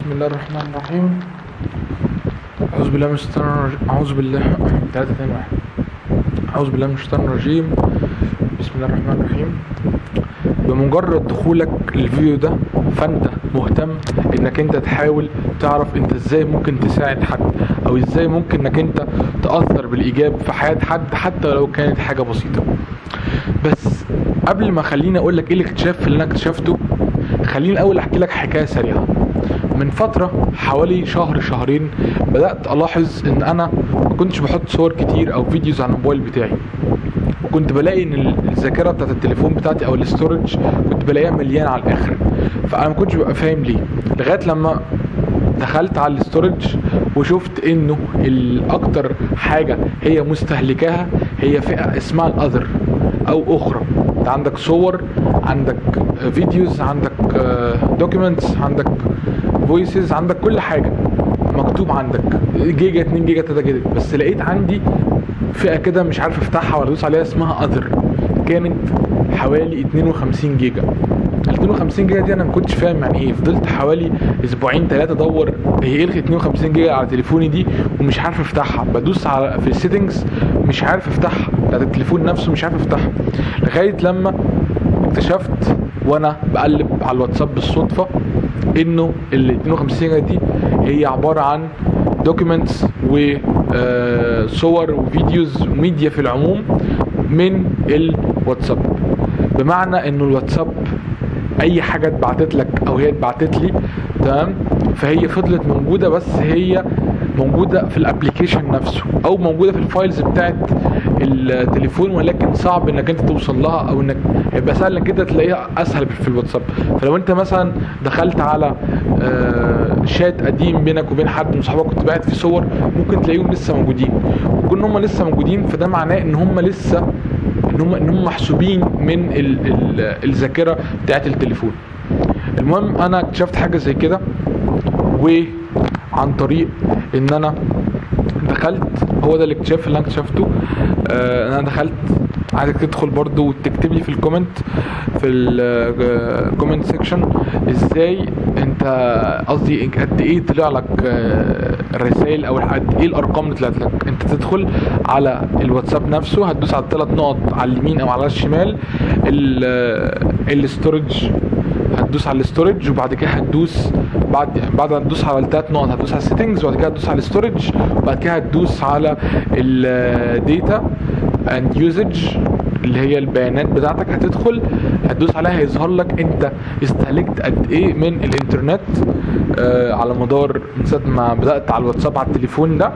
بسم الله الرحمن الرحيم. أعوذ بالله من الشيطان الرجيم. أعوذ بالله 3 2 1. أعوذ بالله من الشيطان الرجيم. بسم الله الرحمن الرحيم. بمجرد دخولك الفيديو ده فانت مهتم انك انت تحاول تعرف انت ازاي ممكن تساعد حد، او ازاي ممكن انك انت تأثر بالايجاب في حياة حد حتى لو كانت حاجة بسيطة. بس قبل ما خليني اقول لك ايه الاكتشاف اللي انا اكتشفته، خليني الاول احكي لك حكاية سريعة. من فترة حوالي شهرين بدأت الاحظ ان انا ما كنتش بحط صور كتير او فيديوز على الموبايل بتاعي، وكنت بلاقي ان الذاكره بتاعت التليفون بتاعتي او الاستورج كنت بلاقيها مليانه على الاخر. فانا ما كنتش ببقى فاهم ليه، لغايه لما دخلت على الاستورج وشفت انه الاكتر حاجه هي مستهلكاها هي فئه اسمها الاذر او اخرى. انت عندك صور، عندك فيديوز، عندك دوكيومنتس، عندك فويسز، عندك كل حاجه مكتوب عندك جيجا 2 جيجا 3 جيجا. بس لقيت عندي فئة كده مش عارف افتحها ولا ادوس عليها اسمها اذر، كانت حوالي 52 جيجا. ال 52 جيجا دي انا ما كنتش فاهم يعني ايه. فضلت حوالي اسبوعين 3 ادور هي ايه ال 52 جيجا على تليفوني دي ومش عارف افتحها. بدوس على في السيتنجز مش عارف افتحها، بتاعت التليفون نفسه مش عارف افتحها، لغاية لما اكتشفت وانا بقلب على الواتساب بالصدفة انه ال 52 جيجا دي هي عبارة عن دوكيومنتس وصور وفيديوز وميديا في العموم من الواتساب. بمعنى انه الواتساب اي حاجة اتبعتت لك او هي اتبعتت لي، تمام، فهي فضلت موجودة، بس هي موجودة في الابليكيشن نفسه او موجودة في الفايلز بتاعت التليفون، ولكن صعب انك انت توصل لها، او انك يبقى سهل انك انت تلاقيها اسهل في الواتساب. فلو انت مثلا دخلت على شات قديم بينك وبين حد من صحابك كنت باعت فيه صور، ممكن تلاقيهم لسه موجودين. وكون هم لسه موجودين فده معناه ان هم لسه ان هم محسوبين من الذاكرة بتاعت التليفون. المهم انا اكتشفت حاجة زي كده، وعن طريق ان انا دخلت، هو ده الاكتشاف اللي انا اكتشفته. انا دخلت، عايزك تدخل برضو وتكتب لي في الكومنت، في الكومنت سيكشن، ازاي انت، قصدي قد ايه طلع لك الرسائل او قد ايه الارقام اللي طلعت لك. انت تدخل على الواتساب نفسه، هتدوس على ال3 نقط على اليمين او على الشمال، الاستورج، هتدوس على الاستورج، وبعد كده هتدوس بعد ما تدوس على ال3 نقط هتدوس على السيتنجز، وبعد كده هتدوس على الاستورج، وبعد كده هتدوس على الداتا اند يوزج اللي هي البيانات بتاعتك. هتدوس عليها، هيظهر لك انت استهلكت قد ايه من الانترنت على مدار من ساعه ما بدات على الواتساب على التليفون ده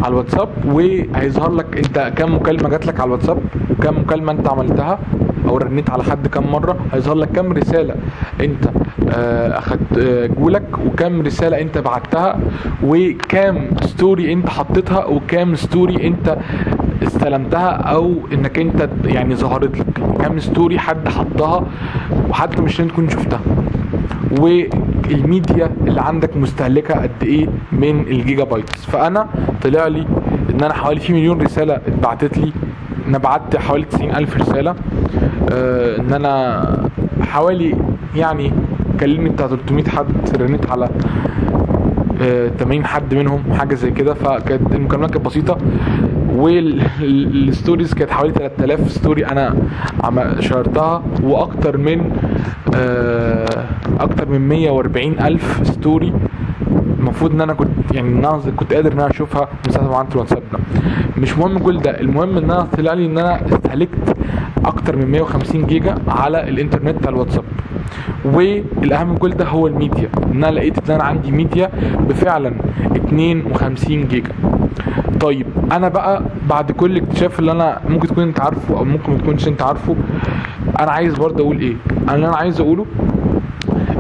على الواتساب، وهيظهر لك انت كم مكالمه جات لك على الواتساب، وكم مكالمه انت عملتها او رنيت على حد كم مره. هيظهر لك كم رساله انت اخدت جولك، وكم رساله انت بعتها، وكام ستوري انت حطيتها، وكام ستوري انت استلمتها او انك انت يعني ظهرت لك كام ستوري حد حطها وحتى مش انت تكون شفتها، والميديا اللي عندك مستهلكه قد ايه من الجيجا بايتس. فانا طلع لي ان انا حوالي في مليون رساله اتبعتت لي، انا بعت حوالي 90,000 رساله، ان انا حوالي يعني كلمني بتاع 300 حد، رنيت على 80 حد منهم، حاجه زي كده. فكانت المكالمات كانت بسيطه، والستوريز كانت حوالي 3000 ستوري انا شارتها، واكتر من 140,000 ستوري المفروض ان انا كنت قادر ان انا اشوفها من ساعه ما عملت الواتساب ده. مش مهم كل ده، المهم ان انا طلع لي ان انا استهلكت اكتر من 150 جيجا على الانترنت بتاع الواتساب. والاهم من كل ده هو الميديا، ان انا لقيت ان انا عندي ميديا بفعلا 52 جيجا. طيب انا بقى بعد كل اكتشاف اللي انا ممكن تكون انت عارفه او ممكن ما تكونش انت عارفه، انا عايز برضه اقول ايه. انا عايز اقوله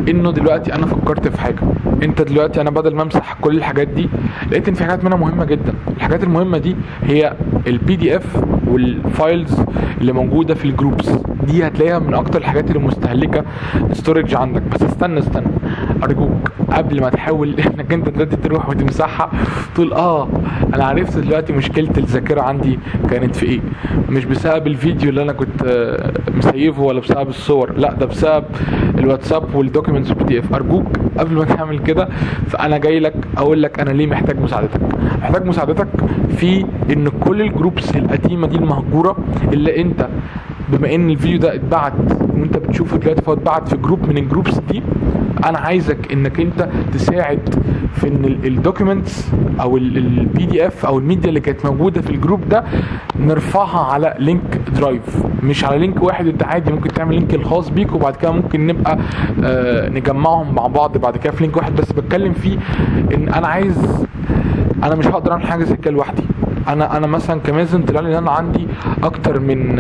انه دلوقتي انا فكرت في حاجه. انت دلوقتي انا بدل ما امسح كل الحاجات دي لقيت ان في حاجات منها مهمه جدا. الحاجات المهمه دي هي الPDF والفايلز اللي موجوده في الجروبس. دي هتلاقيها من اكتر الحاجات اللي مستهلكه ستورج عندك. بس استنى ارجوك قبل ما تحاول انك انت دلوقتي تروح وتمسحها تقول انا عرفت دلوقتي مشكله الذاكره عندي كانت في ايه. مش بسبب الفيديو اللي انا كنت مسيفه ولا بسبب الصور، لا ده بسبب الواتساب والدوكيومنتس PDF. ارجوك قبل ما تعمل كده فانا جاي لك اقول لك انا ليه محتاج مساعدتك في ان كل الجروبس القديمه دي المهجوره اللي انت بما ان الفيديو ده اتبعت وانت بتشوفه دلوقتي فهو اتبعت في جروب من الجروبس دي، انا عايزك انك انت تساعد في ان الدوكيومنتس او PDF او الميديا اللي كانت موجوده في الجروب ده نرفعها على لينك درايف، مش على لينك واحد. انت عادي ممكن تعمل لينك الخاص بيك وبعد كده ممكن نبقى نجمعهم مع بعض بعد كده في لينك واحد. بس بتكلم فيه ان انا مش هقدر اعمل حاجه زي كده لوحدي. انا مثلا كمازن طلع لي ان انا عندي اكتر من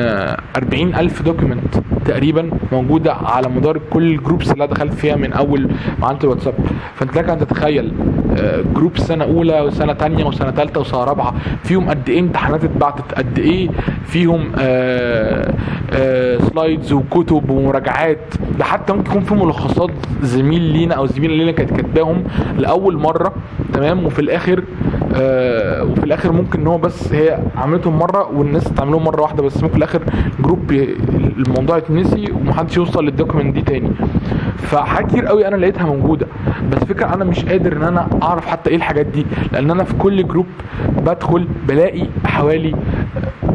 40,000 دوكيمنت تقريبا موجوده على مدار كل الجروبس اللي انا دخلت فيها من اول ما عملت الواتساب. فانت لك ان تتخيل جروب سنه اولى وسنه ثانيه وسنه ثالثه وسنه رابعه فيهم قد ايه امتحانات اتبعتت، قد ايه فيهم سلايدز وكتب ومراجعات. ده حتى ممكن يكون في ملخصات زميل لينا او زميله لينا كانت كاتباهم لاول مره، تمام، وفي الاخر ممكن ان هو بس هي عملتهم مره والناس تعملهم مره واحده، بس ممكن في الاخر جروب الموضوع يتنسي ومحدش يوصل للدوكيمنت دي تاني. فحاجات كتير قوي انا لقيتها موجوده، بس فكره انا مش قادر ان انا اعرف حتى ايه الحاجات دي، لان انا في كل جروب بدخل بلاقي حوالي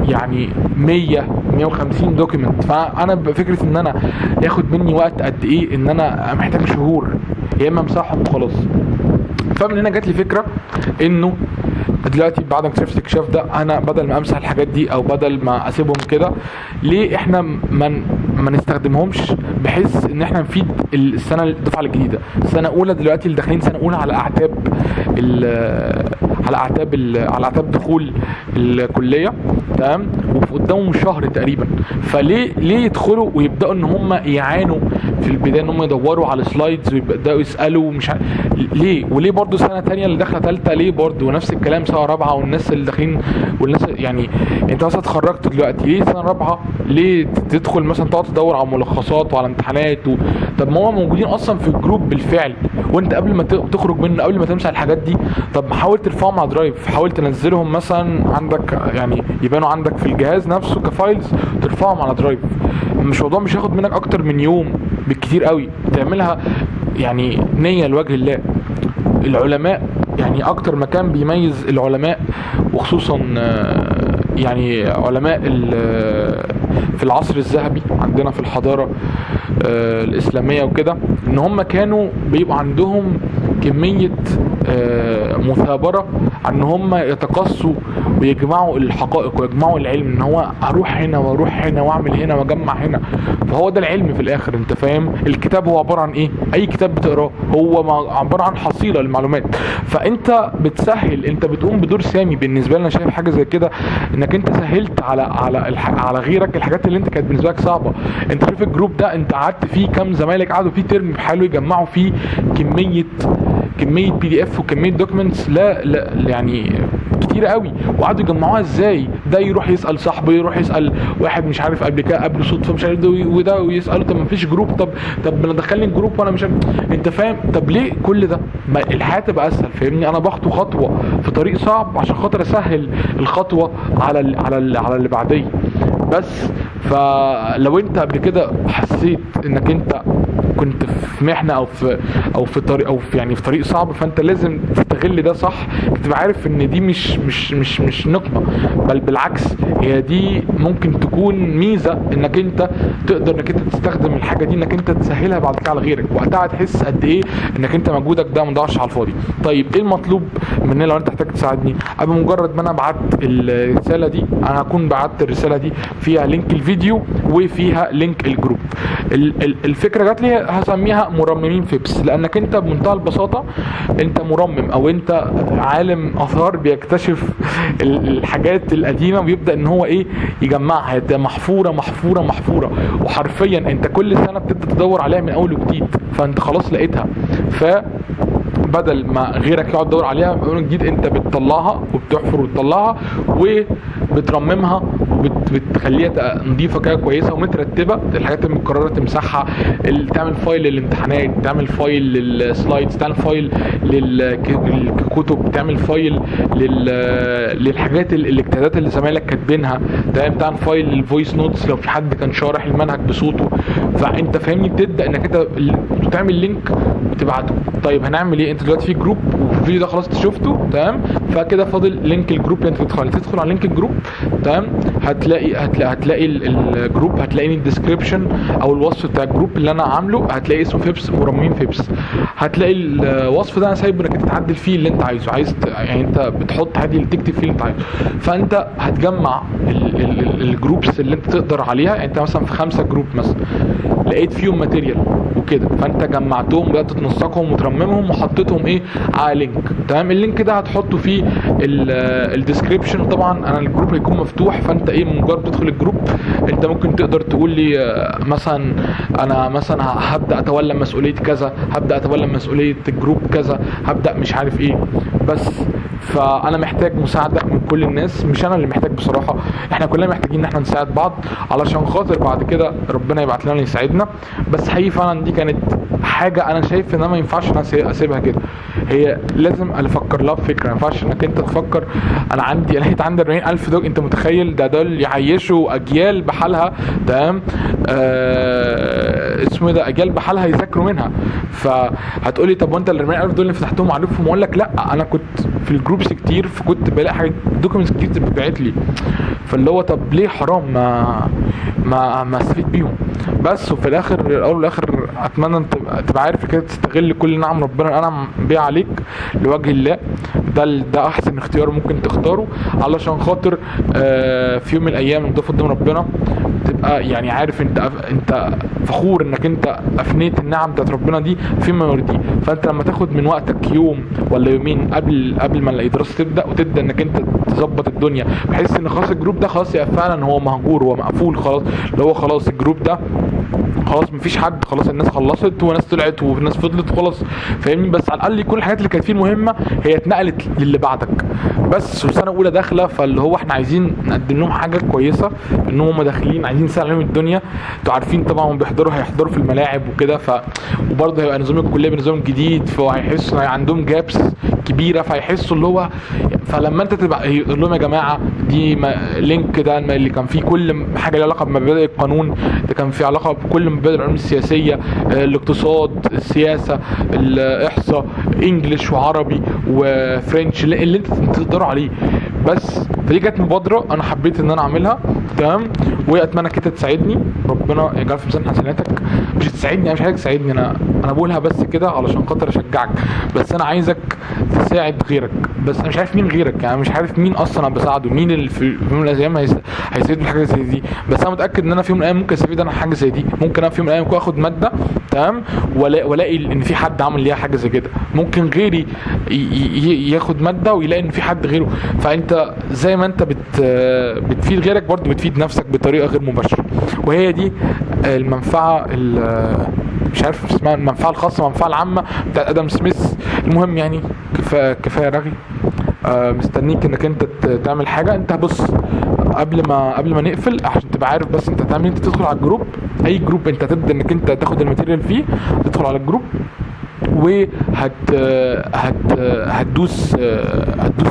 يعني 150 دوكيمنت. فانا بفكره ان انا ياخد مني وقت قد ايه، ان انا محتاج شهور يا اما امسحهم وخلاص. فمن هنا جات لي فكره انه دلوقتي بعد ما اكتشفت الاكتشاف ده انا بدل ما امسح الحاجات دي او بدل ما اسيبهم كده، ليه احنا ما نستخدمهمش بحيث ان احنا نفيد الدفعه الجديده، السنه اولى دلوقتي اللي داخلين سنه اولى على اعتاب دخول الكليه، تمام، وفي قدامهم شهر تقريبا. فليه يدخلوا ويبداوا ان هم يعانوا في البدايه ان هم يدوروا على سلايدز ويبداوا يسالوا مش ليه؟ وليه برضو سنه ثانيه اللي داخله ثالثه ليه برضو ونفس الكلام سنه رابعه والناس اللي داخلين والناس يعني انت مثلا اتخرجت دلوقتي ليه سنه رابعه ليه تدخل مثلا تقعد تدور على ملخصات وعلى امتحانات طب ما هم موجودين اصلا في الجروب بالفعل، وانت قبل ما تخرج منه قبل ما تمسح الحاجات دي طب حاول ترفعهم على درايف، حاول تنزلهم مثلا عندك يعني يبانوا عندك في الجهاز نفسه كفايلز ترفعهم على درايف. الموضوع مش هياخد منك اكتر من يوم بالكتير قوي، تعملها يعني نية لوجه الله. العلماء يعني اكتر مكان بيميز العلماء وخصوصا يعني علماء في العصر الذهبي عندنا في الحضارة الإسلامية وكده، ان هم كانوا بيبقى عندهم كمية مثابرة ان هم يتقصوا ويجمعوا الحقائق ويجمعوا العلم، ان هو اروح هنا واروح هنا واعمل هنا واجمع هنا. فهو ده العلم في الاخر، انت فاهم؟ الكتاب هو عبارة عن ايه؟ اي كتاب بتقراه هو عبارة عن حصيلة للمعلومات. فانت بتسهل، انت بتقوم بدور سامي بالنسبة لنا. شايف حاجة زي كده انك انت سهلت على غيرك الحاجات اللي انت كانت بالنسبة لك صعبة. انت شوف الجروب ده انت قعدت فيه كام زمايلك قعدوا فيه ترم بحاله يجمعوا فيه كمية PDF وكمية دوكيومنتس لا يعني كتير قوي، وقعدوا يجمعوها ازاي؟ ده يروح يسأل صاحبه، يروح يسأل واحد مش عارف قبل كده قبل صدفة مش عارف ده وده، ويسأله طب ما فيش جروب، طب انا دخلني الجروب وانا مش عارف. انت فاهم؟ طب ليه كل ده؟ ما الحياة تبقى اسهل، فاهمني؟ انا بخطو خطوة في طريق صعب عشان خاطر اسهل الخطوة على اللي بعديه بس. فلو انت قبل كده حسيت انك انت كنت في محنه او في طريق او في يعني في طريق صعب، فانت لازم تستغل ده صح، تبقى عارف ان دي مش نقمه، بل بالعكس هي دي ممكن تكون ميزه انك انت تقدر انك انت تستخدم الحاجه دي انك انت تسهلها بعد كده على غيرك، وقتها هتحس قد ايه انك انت مجهودك ده ما ضاعش على الفاضي. طيب ايه المطلوب مني لو انت محتاج تساعدني؟ قبل مجرد ما انا بعت الرساله دي انا هكون بعت الرساله دي فيها لينك الفيديو وفيها لينك الجروب. الفكره جات لي هسميها مرممين فيبس، لانك انت بمنتهى البساطه انت مرمم او انت عالم اثار بيكتشف الحاجات القديمه ويبدا ان هو ايه يجمعها محفوره محفوره محفوره، وحرفيا انت كل سنه بتبدا تدور عليها من اول وجديد، فانت خلاص لقيتها. بدل ما غيرك يقعد يدور عليها من جديد انت بتطلعها وبتحفر وتطلعها وبترممها وبتخليها نظيفه كده كويسه ومترتبه. الحاجات المكرره تمسحها، تعمل فايل للامتحانات، تعمل فايل للسلايدز، تعمل فايل للكتب، تعمل فايل للحاجات الاجتهادات اللي زمايلك كاتبينها، تعمل فايل للفويس نوتس لو في حد كان شارح المنهج بصوته. فانت فاهمني بتبدا انك انت تعمل لينك وتبعته. طيب هنعمل ايه؟ انت دلوقتي في جروب والفيديو ده خلاص انت شفته تمام، فكده فاضل لينك الجروب اللي انت تدخل على لينك الجروب تمام. هتلاقي الجروب، هتلاقي الديسكريبشن او الوصف بتاع الجروب اللي انا عامله، هتلاقي اسمه فيبس مرممين فيبس. هتلاقي الوصف ده انا سايبه انك انت تعدل فيه اللي انت عايزه، يعني انت بتحط عادي تكتب فيه اللي انت عايزه. فانت هتجمع الجروبس اللي انت تقدر عليها. يعني انت مثلا في 5 جروب مثلا لقيت فيهم ماتيريال وكده، فانت جمعتهم بدات تنسقهم وترممهم وحطيتهم ايه على لينك تمام. اللينك ده هتحطه في الديسكريبشن. طبعا انا الجروب هيكون مفتوح، فانت ايه مجرد تدخل الجروب انت ممكن تقدر تقول لي مثلا انا مثلا هبدا اتولى مسؤوليه كذا، هبدا اتولى مسؤوليه الجروب كذا، هبدا مش عارف ايه. بس فانا محتاج مساعده من كل الناس، مش انا اللي محتاج بصراحه، احنا كلنا محتاجين ان احنا نساعد بعض علشان خاطر بعد كده ربنا يبعت لنا اللي يساعدنا. بس حقيقي فعلا دي كانت حاجه انا شايف ان انا ما ينفعش انا اسيبها كده، هي لازم افكر لها بفكره. ما ينفعش انك انت تفكر انا لقيت عندي 40,000 دوج، انت متخيل ده اللي يعيشوا اجيال بحالها تمام. اسمه ده اجيال بحالها يذاكروا منها. فهتقولي طب وانت ال 40,000 دول اللي فتحتهم عارفهم؟ اقول لك لا، انا كنت في الجروبس كتير، فكنت بلاقي حاجات دوكيومنتس كتير بتبعت لي، فاللي هو طب ليه حرام ما استفيد بيهم. بس وفي الاخر الاول والاخر اتمنى انت تبقى عارف كده تستغل كل نعم ربنا انعم بيها عليك لوجه الله. ده احسن اختيار ممكن تختاره علشان خاطر في يوم من الايام لما تقف قدام ربنا تبقى يعني عارف انت فخور انك انت افنيت النعم بتاعت ربنا دي فيما يرضيه. فانت لما تاخد من وقتك يوم ولا يومين قبل ما الدراسه تبدا وتبدا انك انت تظبط الدنيا بحيث ان خلاص الجروب ده خلاص يبقى فعلا هو مهجور، هو مقفول خلاص، اللي هو خلاص الجروب ده خلاص مفيش حد، خلاص الناس خلصت وناس طلعت وناس فضلت خلاص فاهمني. بس على الاقل يكون الحاجات اللي كانت فيه المهمه هي اتنقلت للي بعدك بس. وسنه اولى داخله فاللي هو احنا عايزين نقدم لهم حاجه كويسه ان هم داخلين عايزين نسهل عليهم الدنيا. انتوا عارفين طبعا هيحضروا في الملاعب وكده، وبرضه هيبقى نظام الكليه بنظام جديد، فهيحسوا عندهم جابس كبيره، فهيحسوا اللي هو فلما انت تبقى يقول لهم يا جماعه دي لينك ده اللي كان فيه كل حاجه لها علاقه بمبادئ القانون، ده كان فيه علاقه بكل مبادئ العلوم السياسيه، الاقتصاد، السياسه، الاحصاء، انجليش وعربي وفرنش اللي انت تقدروا عليه. بس فدي كانت مبادره انا حبيت ان انا اعملها تمام، واتمنى كده تساعدني ربنا يجعل في ميزان حسناتك. مش تساعدني، انا مش عايزك تساعدني، انا بقولها بس كده علشان خاطر اشجعك، بس انا عايزك تساعد غيرك. بس انا مش عارف مين غيرك، يعني مش عارف مين اصلا انا بساعده، مين اللي في يوم من الايام هيستفيد من حاجه زي دي. بس انا متاكد ان انا في يوم من الايام ممكن استفيد انا حاجه زي دي. ممكن انا في يوم من الايام ممكن اخد ماده تمام والاقي ان في حد عمل ليها حاجه زي كده، ممكن غيري ياخد ماده ويلاقي ان في حد غيره. فانت زي ما انت بتفيد غيرك برضه بتفيد نفسك بطريقه غير مباشره. وهي دي المنفعه مش عارف اسمها، المنفعه الخاصه المنفعه العامه بتاعت ادم سميث. المهم يعني كفايه رغي. مستنيك انك انت تعمل حاجه. انت بص قبل ما نقفل عشان تبقى عارف بس انت هتعمل، انت تدخل على الجروب، اي جروب انت هتبدا انك انت تاخد الماتيريال فيه، تدخل على الجروب هتدوس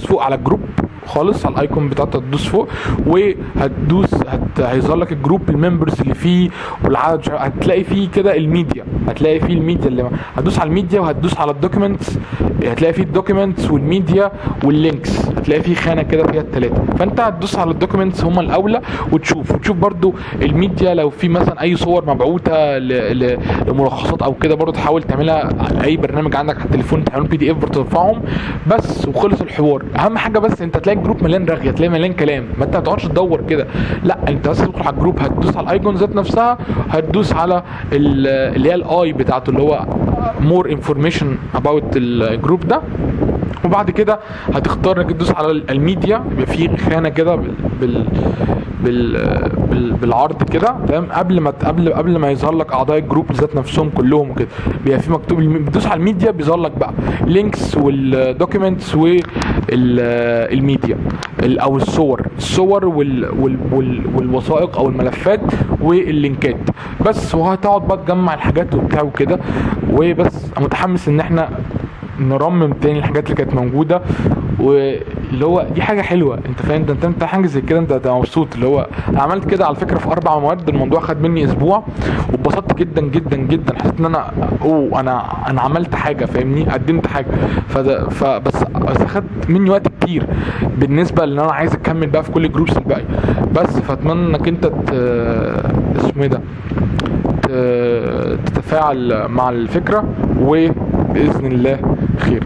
فوق على الجروب خالص على الايكون بتاعته، هتدوس فوق وهتدوس هيظهر لك الجروب الممبرز اللي فيه والعدد، هتلاقي فيه كده الميديا، هتلاقي فيه الميديا اللي هتدوس على الميديا وهتدوس على الدوكيومنتس، هتلاقي فيه الدوكيومنتس والميديا واللينكس، هتلاقي فيه خانه كده فيها الثلاثه. فانت هتدوس على الدوكيومنتس هم الاولى وتشوف برضو الميديا لو في مثلا اي صور مبعوثه لملخصات او كده برضو تحاول تعملها اي برنامج عندك على التليفون تعملهم PDF وترفعهم بس وخلص الحوار. اهم حاجه بس انت تلاقي الجروب مليان رغي، تلاقي مليان كلام، ما انت هتقعدش تدور كده، لا انت بس تدخل على الجروب، هتدوس على الايكون ذات نفسها، هتدوس على اللي هي الاي بتاعته اللي هو مور انفورميشن اباوت الجروب ده، وبعد كده هتختار انك تدوس على الميديا، يبقى في خانه كده بالعرض كده، تمام؟ قبل ما يظهر لك اعضاء الجروب ذات نفسهم كلهم وكده، بيبقى في مكتوب بتدوس على الميديا بيظهر لك بقى لينكس والدوكيومنتس والميديا او الصور والوثائق او الملفات واللينكات بس. وهتقعد بقى تجمع الحاجات وبتاع وكده وبس. متحمس ان احنا نرمم تاني الحاجات اللي كانت موجوده، واللي هو دي حاجه حلوه. انت فاهم؟ انت حاجه زي كده انت مبسوط. اللي هو انا عملت كده على فكره في 4 مواد، الموضوع خد مني اسبوع واتبسطت جدا جدا جدا. حسيت ان انا عملت حاجه، فاهمني؟ قدمت حاجه. فبس خد مني وقت كتير بالنسبه لان انا عايز اكمل بقى في كل الجروبس الباقي بس. فاتمنى انك انت اسمه ايه ده تتفاعل مع الفكره، وباذن الله خير.